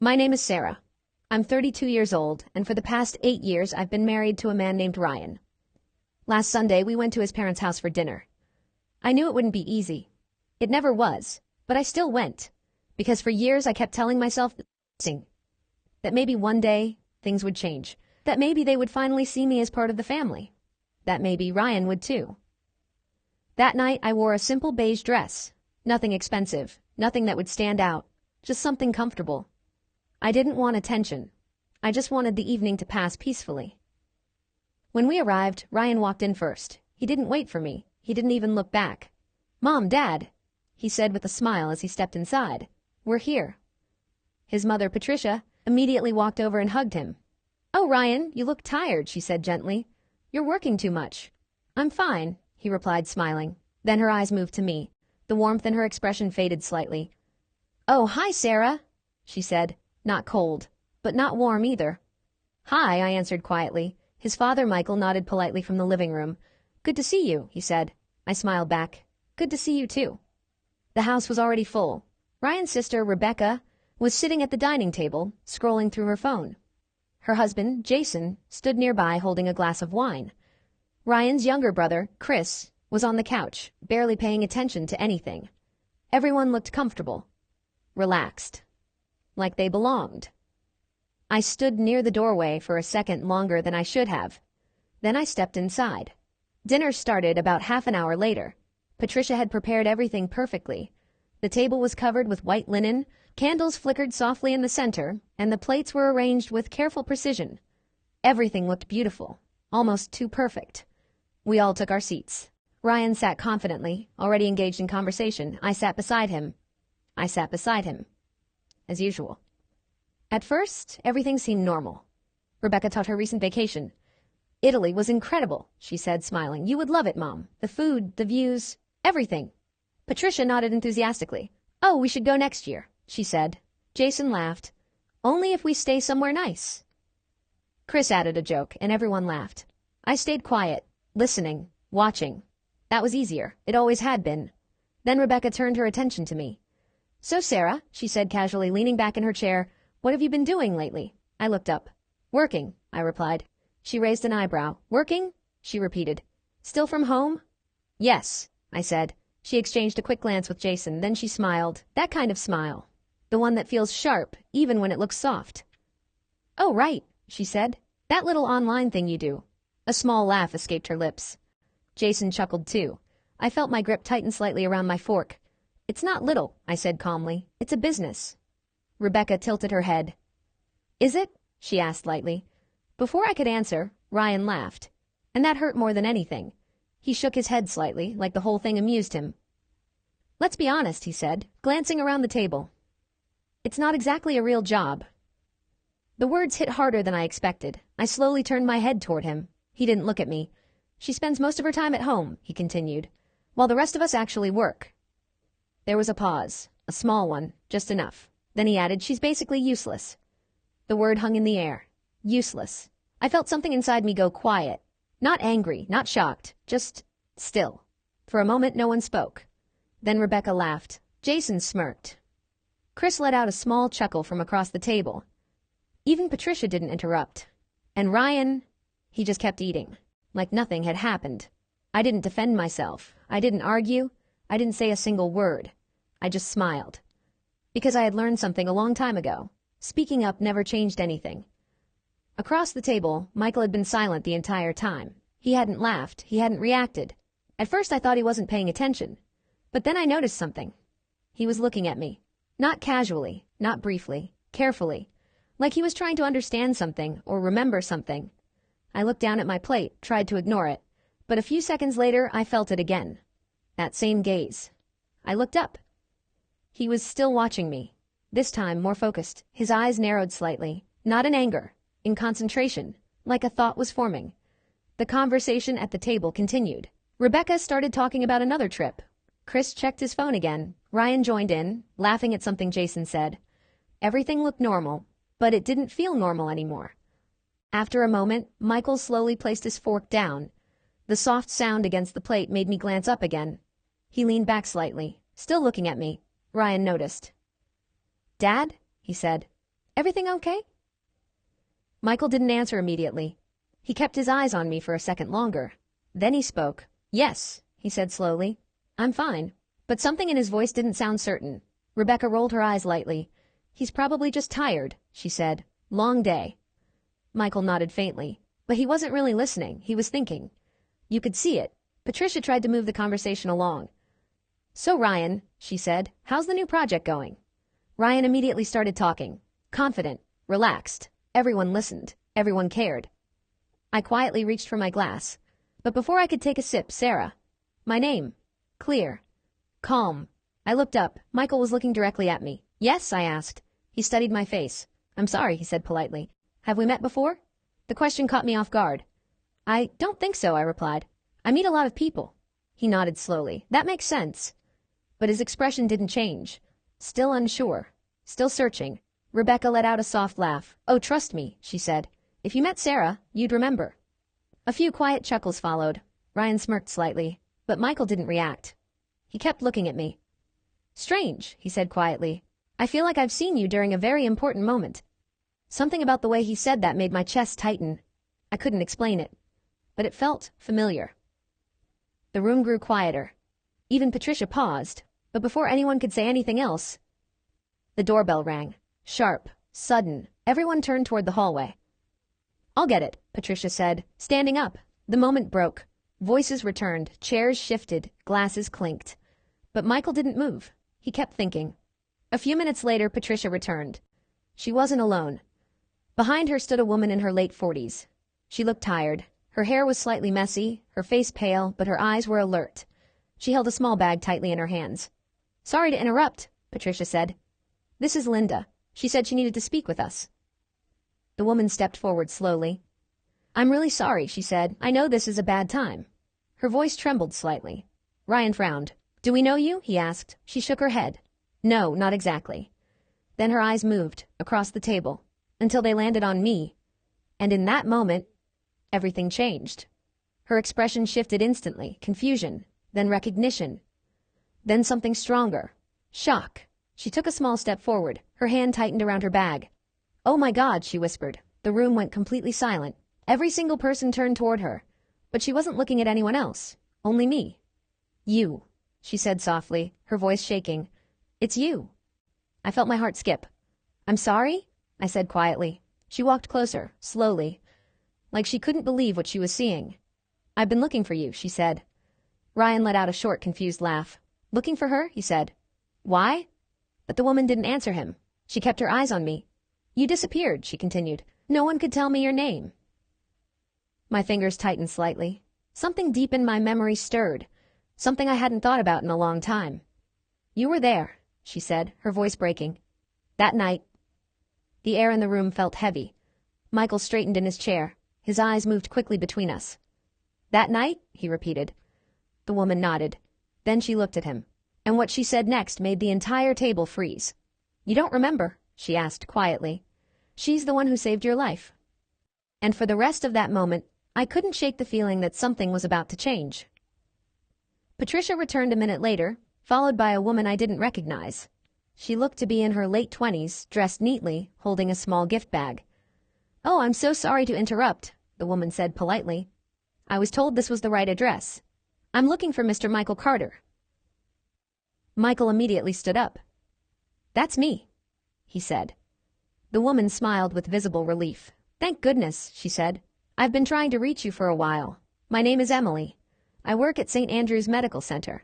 My name is Sarah. I'm 32 years old, and for the past 8 years I've been married to a man named Ryan. Last Sunday, we went to his parents' house for dinner. I knew it wouldn't be easy. It never was, but I still went, because for years I kept telling myself that maybe one day things would change, that maybe they would finally see me as part of the family, that maybe Ryan would too. That night, I wore a simple beige dress, nothing expensive, nothing that would stand out, just something comfortable. I didn't want attention. I just wanted the evening to pass peacefully. When we arrived, Ryan walked in first. He didn't wait for me. He didn't even look back. "Mom, Dad," he said with a smile as he stepped inside. "We're here." His mother, Patricia, immediately walked over and hugged him. "Oh, Ryan, you look tired," she said gently. "You're working too much." "I'm fine," he replied, smiling. Then her eyes moved to me. The warmth in her expression faded slightly. "Oh, hi, Sarah," she said. Not cold, but not warm either. "Hi," I answered quietly. His father, Michael, nodded politely from the living room. "Good to see you," he said. I smiled back. "Good to see you too." The house was already full. Ryan's sister, Rebecca, was sitting at the dining table, scrolling through her phone. Her husband, Jason, stood nearby holding a glass of wine. Ryan's younger brother, Chris, was on the couch, barely paying attention to anything. Everyone looked comfortable, relaxed, like they belonged. I stood near the doorway for a second longer than I should have. Then I stepped inside. Dinner started about half an hour later. Patricia had prepared everything perfectly. The table was covered with white linen, candles flickered softly in the center, and the plates were arranged with careful precision. Everything looked beautiful, almost too perfect. We all took our seats. Ryan sat confidently, already engaged in conversation. I sat beside him. As usual. At first, everything seemed normal. Rebecca talked her recent vacation. "Italy was incredible," she said, smiling. "You would love it, Mom. The food, the views, everything." Patricia nodded enthusiastically. "Oh, we should go next year," she said. Jason laughed. "Only if we stay somewhere nice." Chris added a joke, and everyone laughed. I stayed quiet, listening, watching. That was easier. It always had been. Then Rebecca turned her attention to me. "So, Sarah," she said casually, leaning back in her chair, "what have you been doing lately?" I looked up. "Working," I replied. She raised an eyebrow. "Working?" she repeated. "Still from home?" "Yes," I said. She exchanged a quick glance with Jason, then she smiled. That kind of smile. The one that feels sharp, even when it looks soft. "Oh, right," she said. "That little online thing you do." A small laugh escaped her lips. Jason chuckled too. I felt my grip tighten slightly around my fork. "It's not little," I said calmly. "It's a business." Rebecca tilted her head. "Is it?" she asked lightly. Before I could answer, Ryan laughed. And that hurt more than anything. He shook his head slightly, like the whole thing amused him. "Let's be honest," he said, glancing around the table. "It's not exactly a real job." The words hit harder than I expected. I slowly turned my head toward him. He didn't look at me. "She spends most of her time at home," he continued, "while the rest of us actually work." There was a pause, a small one, just enough. Then he added, "She's basically useless." The word hung in the air. Useless. I felt something inside me go quiet. Not angry, not shocked, just still. For a moment, no one spoke. Then Rebecca laughed. Jason smirked. Chris let out a small chuckle from across the table. Even Patricia didn't interrupt. And Ryan, he just kept eating, like nothing had happened. I didn't defend myself. I didn't argue. I didn't say a single word. I just smiled. Because I had learned something a long time ago. Speaking up never changed anything. Across the table, Michael had been silent the entire time. He hadn't laughed. He hadn't reacted. At first I thought he wasn't paying attention. But then I noticed something. He was looking at me. Not casually, not briefly, carefully. Like he was trying to understand something or remember something. I looked down at my plate, tried to ignore it. But a few seconds later, I felt it again. That same gaze. I looked up. He was still watching me. This time more focused. His eyes narrowed slightly. Not in anger. In concentration. Like a thought was forming. The conversation at the table continued. Rebecca started talking about another trip. Chris checked his phone again. Ryan joined in, laughing at something Jason said. Everything looked normal, but it didn't feel normal anymore. After a moment, Michael slowly placed his fork down. The soft sound against the plate made me glance up again. He leaned back slightly, still looking at me. Ryan noticed. "Dad?" he said. Everything okay? Michael didn't answer immediately. He kept his eyes on me for a second longer. Then he spoke. Yes, he said slowly. I'm fine. But something in his voice didn't sound certain. Rebecca rolled her eyes lightly. He's probably just tired, she said. Long day. Michael nodded faintly. But he wasn't really listening. He was thinking. You could see it. Patricia tried to move the conversation along. So Ryan, she said, how's the new project going? Ryan immediately started talking. Confident, relaxed. Everyone listened. Everyone cared. I quietly reached for my glass. But before I could take a sip, Sarah. My name. Clear. Calm. I looked up. Michael was looking directly at me. Yes, I asked. He studied my face. I'm sorry, he said politely. Have we met before? The question caught me off guard. I don't think so, I replied. I meet a lot of people. He nodded slowly. That makes sense. But his expression didn't change. Still unsure. Still searching. Rebecca let out a soft laugh. Oh, trust me, she said. If you met Sarah, you'd remember. A few quiet chuckles followed. Ryan smirked slightly, but Michael didn't react. He kept looking at me. Strange, he said quietly. I feel like I've seen you during a very important moment. Something about the way he said that made my chest tighten. I couldn't explain it, but it felt familiar. The room grew quieter. Even Patricia paused, but before anyone could say anything else, the doorbell rang. Sharp, sudden. Everyone turned toward the hallway. I'll get it, Patricia said, standing up. The moment broke. Voices returned, chairs shifted, glasses clinked. But Michael didn't move. He kept thinking. A few minutes later, Patricia returned. She wasn't alone. Behind her stood a woman in her late 40s. She looked tired. Her hair was slightly messy, her face pale, but her eyes were alert. She held a small bag tightly in her hands. Sorry to interrupt, Patricia said. This is Linda. She said she needed to speak with us. The woman stepped forward slowly. I'm really sorry, she said. I know this is a bad time. Her voice trembled slightly. Ryan frowned. Do we know you? He asked. She shook her head. No, not exactly. Then her eyes moved across the table until they landed on me. And in that moment, everything changed. Her expression shifted instantly, confusion, then recognition, then something stronger, shock. She took a small step forward, her hand tightened around her bag. Oh my God, she whispered. The room went completely silent. Every single person turned toward her, but she wasn't looking at anyone else, only me. You, she said softly, her voice shaking. It's you. I felt my heart skip. I'm sorry, I said quietly. She walked closer, slowly, like she couldn't believe what she was seeing. I've been looking for you, she said. Ryan let out a short, confused laugh. Looking for her? He said. Why? But the woman didn't answer him. She kept her eyes on me. You disappeared, she continued. No one could tell me your name. My fingers tightened slightly. Something deep in my memory stirred. Something I hadn't thought about in a long time. You were there, she said, her voice breaking. That night. The air in the room felt heavy. Michael straightened in his chair. His eyes moved quickly between us. That night? He repeated. The woman nodded. Then she looked at him. And what she said next made the entire table freeze. You don't remember? She asked quietly. She's the one who saved your life. And for the rest of that moment, I couldn't shake the feeling that something was about to change. Patricia returned a minute later, followed by a woman I didn't recognize. She looked to be in her late 20s, dressed neatly, holding a small gift bag. Oh, I'm so sorry to interrupt, the woman said politely. I was told this was the right address. I'm looking for Mr. Michael Carter. Michael immediately stood up. That's me, he said. The woman smiled with visible relief. Thank goodness, she said. I've been trying to reach you for a while. My name is Emily. I work at St. Andrew's Medical Center.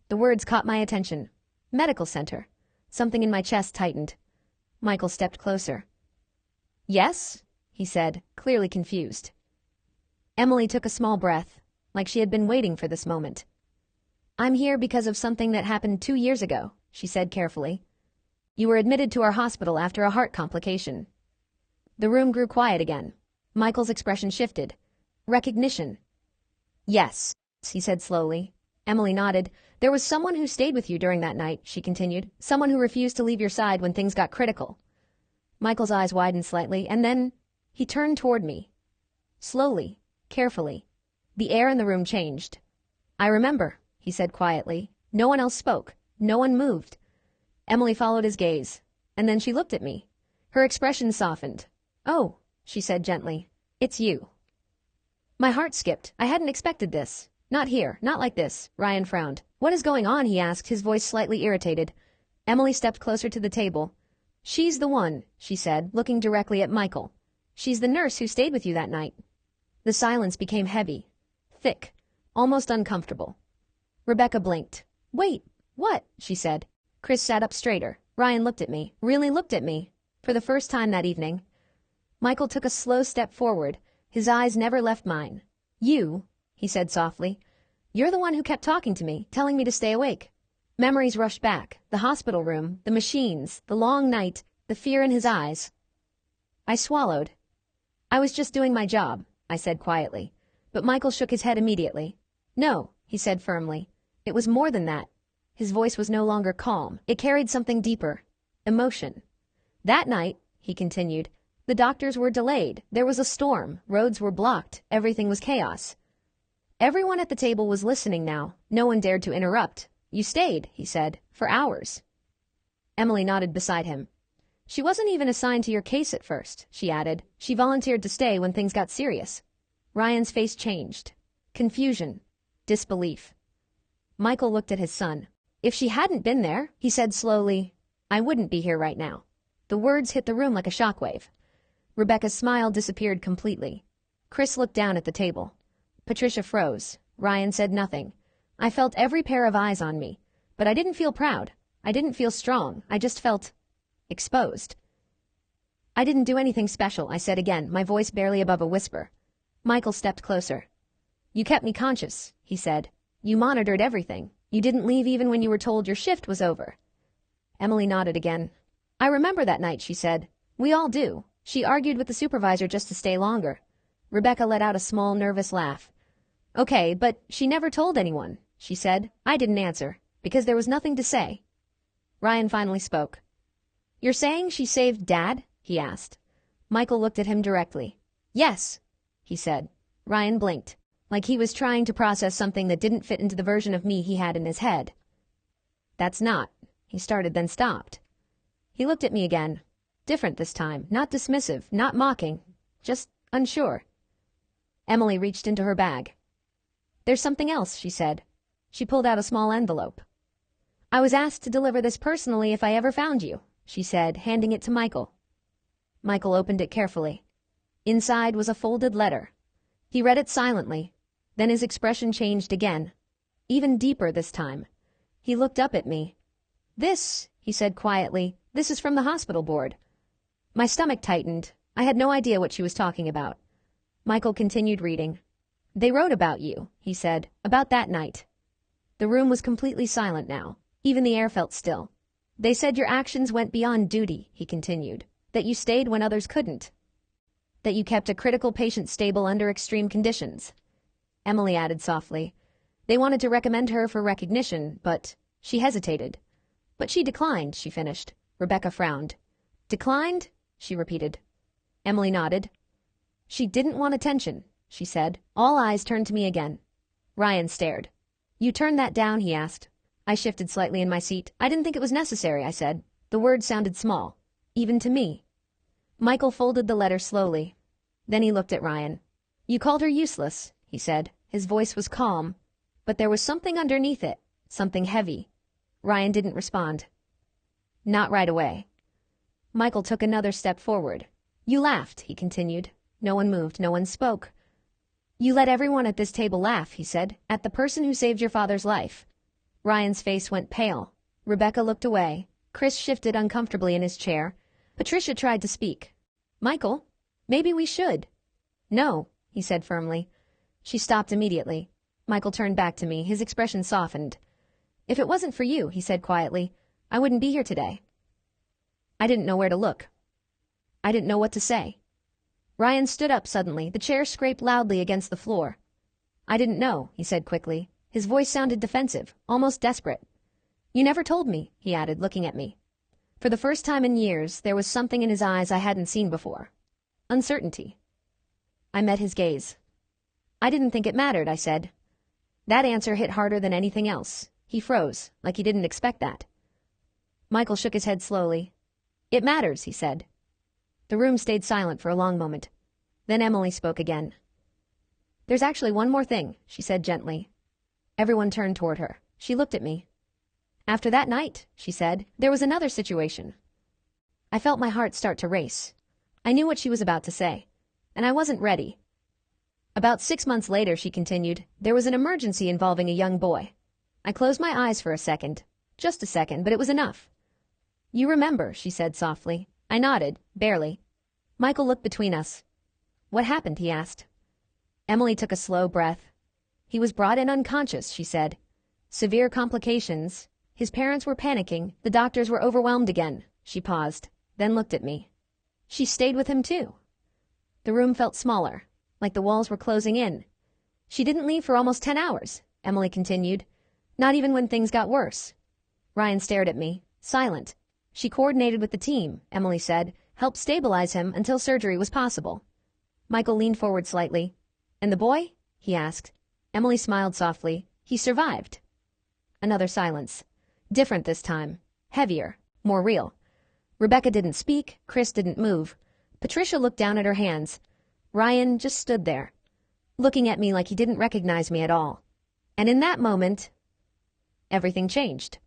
The words caught my attention. Medical center. Something in my chest tightened. Michael stepped closer. Yes? He said, clearly confused. Emily took a small breath, like she had been waiting for this moment. I'm here because of something that happened 2 years ago, she said carefully. You were admitted to our hospital after a heart complication. The room grew quiet again. Michael's expression shifted. Recognition. Yes, he said slowly. Emily nodded. There was someone who stayed with you during that night, she continued. Someone who refused to leave your side when things got critical. Michael's eyes widened slightly, and then he turned toward me. Slowly, carefully. The air in the room changed. I remember, he said quietly. No one else spoke. No one moved. Emily followed his gaze, and then she looked at me. Her expression softened. "Oh," she said gently. "It's you." My heart skipped. I hadn't expected this. "Not here, not like this." Ryan frowned. "What is going on?" he asked, his voice slightly irritated. Emily stepped closer to the table. "She's the one," she said, looking directly at Michael. "She's the nurse who stayed with you that night." The silence became heavy, thick, almost uncomfortable. Rebecca blinked. "Wait, what?" she said. Chris sat up straighter. Ryan looked at me, really looked at me, for the first time that evening. Michael took a slow step forward. His eyes never left mine. "You," he said softly. "You're the one who kept talking to me, telling me to stay awake." Memories rushed back. The hospital room, the machines, the long night, the fear in his eyes. I swallowed. "I was just doing my job," I said quietly. But Michael shook his head immediately. "No," he said firmly. "It was more than that." His voice was no longer calm. It carried something deeper. Emotion. "That night," he continued, "the doctors were delayed. There was a storm. Roads were blocked. Everything was chaos. Everyone at the table was listening now. No one dared to interrupt. You stayed," he said, "for hours." Emily nodded beside him. "She wasn't even assigned to your case at first," she added. "She volunteered to stay when things got serious." Ryan's face changed. Confusion. Disbelief. Michael looked at his son. "If she hadn't been there," he said slowly, "I wouldn't be here right now." The words hit the room like a shockwave. Rebecca's smile disappeared completely. Chris looked down at the table. Patricia froze. Ryan said nothing. I felt every pair of eyes on me, but I didn't feel proud. I didn't feel strong. I just felt exposed. "I didn't do anything special," I said again, my voice barely above a whisper. Michael stepped closer. "You kept me conscious," he said. "You monitored everything. You didn't leave even when you were told your shift was over." Emily nodded again. "I remember that night," she said. "We all do." She argued with the supervisor just to stay longer. Rebecca let out a small, nervous laugh. "Okay, but she never told anyone," she said. I didn't answer, because there was nothing to say. Ryan finally spoke. "You're saying she saved Dad?" he asked. Michael looked at him directly. "Yes," he said. Ryan blinked, like he was trying to process something that didn't fit into the version of me he had in his head. "That's not," he started, then stopped. He looked at me again. Different this time, not dismissive, not mocking, just unsure. Emily reached into her bag. "There's something else," she said. She pulled out a small envelope. "I was asked to deliver this personally if I ever found you," she said, handing it to Michael. Michael opened it carefully. Inside was a folded letter. He read it silently. Then his expression changed again. Even deeper this time. He looked up at me. "This," he said quietly, "this is from the hospital board." My stomach tightened. I had no idea what she was talking about. Michael continued reading. "They wrote about you," he said, "about that night." The room was completely silent now. Even the air felt still. "They said your actions went beyond duty," he continued. "That you stayed when others couldn't. That you kept a critical patient stable under extreme conditions." Emily added softly. "They wanted to recommend her for recognition, but..." She hesitated. "But she declined," she finished. Rebecca frowned. "Declined?" she repeated. Emily nodded. "She didn't want attention," she said. All eyes turned to me again. Ryan stared. "You turned that down?" he asked. I shifted slightly in my seat. "I didn't think it was necessary," I said. The words sounded small, even to me. Michael folded the letter slowly. Then he looked at Ryan. "You called her useless," he said. His voice was calm, but there was something underneath it, something heavy. Ryan didn't respond. "Not right away." Michael took another step forward. "You laughed," he continued. No one moved, no one spoke. "You let everyone at this table laugh," he said, "at the person who saved your father's life." Ryan's face went pale. Rebecca looked away. Chris shifted uncomfortably in his chair. Patricia tried to speak. "Michael, maybe we should." "No," he said firmly. She stopped immediately. Michael turned back to me, his expression softened. "If it wasn't for you," he said quietly, "I wouldn't be here today." I didn't know where to look. I didn't know what to say. Ryan stood up suddenly. The chair scraped loudly against the floor. "I didn't know," he said quickly. His voice sounded defensive, almost desperate. "You never told me," he added, looking at me. For the first time in years, there was something in his eyes I hadn't seen before. Uncertainty. I met his gaze. "I didn't think it mattered," I said. That answer hit harder than anything else. He froze, like he didn't expect that. Michael shook his head slowly. "It matters," he said. The room stayed silent for a long moment. Then Emily spoke again. "There's actually one more thing," she said gently. Everyone turned toward her. She looked at me. "After that night," she said, "there was another situation." I felt my heart start to race. I knew what she was about to say, and I wasn't ready. "About 6 months later," she continued, "there was an emergency involving a young boy." I closed my eyes for a second. Just a second, but it was enough. "You remember," she said softly. I nodded, barely. Michael looked between us. "What happened?" he asked. Emily took a slow breath. "He was brought in unconscious," she said. "Severe complications. His parents were panicking. The doctors were overwhelmed again." She paused, then looked at me. "She stayed with him too." The room felt smaller, like the walls were closing in. "She didn't leave for almost 10 hours," Emily continued. "Not even when things got worse." Ryan stared at me, silent. "She coordinated with the team," Emily said, "helped stabilize him until surgery was possible." Michael leaned forward slightly. "And the boy?" he asked. Emily smiled softly. "He survived." Another silence. Different this time. Heavier. More real. Rebecca didn't speak. Chris didn't move. Patricia looked down at her hands. Ryan just stood there, looking at me like he didn't recognize me at all. And in that moment, everything changed.